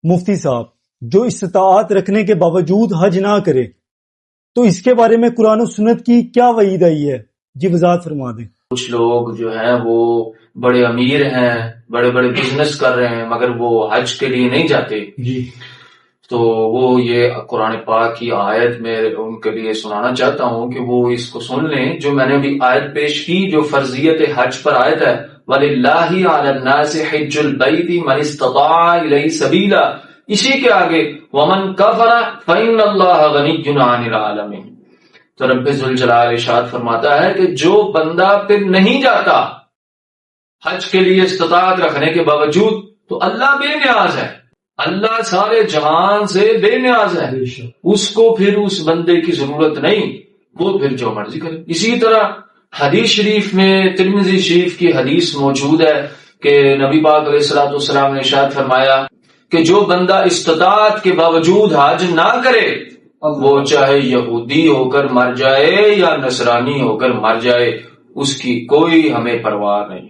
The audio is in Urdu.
مفتی صاحب جو استطاعت رکھنے کے باوجود حج نہ کرے تو اس کے بارے میں قرآن و سنت کی کیا وعید آئی ہے؟ جی وضاحت فرما دیں۔ کچھ لوگ جو ہیں وہ بڑے امیر ہیں، بڑے بڑے بزنس کر رہے ہیں، مگر وہ حج کے لیے نہیں جاتے جی تو وہ یہ قرآن پاک کی آیت میں ان کے لیے سنانا چاہتا ہوں کہ وہ اس کو سن لیں جو میں نے ابھی آیت پیش کی، جو فرضیت حج پر آیت ہے، وَلِلَّهِ عَلَى النَّاسِ حِجُّ الْبَيْتِ مَنِ اسْتَطَاعَ إِلَيْهِ سَبِيلًا، اسی کے آگے وَمَنْ كَفَرَ فَإِنَّ اللَّهَ غَنِيٌّ عَنِ الْعَالَمِينَ۔ تو رب ذوالجلال ارشاد فرماتا ہے کہ جو بندہ پھر نہیں جاتا حج کے لیے استطاعت رکھنے کے باوجود، تو اللہ بے نیاز ہے، اللہ سارے جہان سے بے نیاز ہے، اس کو پھر اس بندے کی ضرورت نہیں، وہ پھر جو مرضی کرے۔ اسی طرح حدیث شریف میں ترمذی شریف کی حدیث موجود ہے کہ نبی پاک علیہ الصلوۃ والسلام نے ارشاد فرمایا کہ جو بندہ استطاعت کے باوجود حج نہ کرے وہ چاہے یہودی ہو کر مر جائے یا نصرانی ہو کر مر جائے، اس کی کوئی ہمیں پرواہ نہیں۔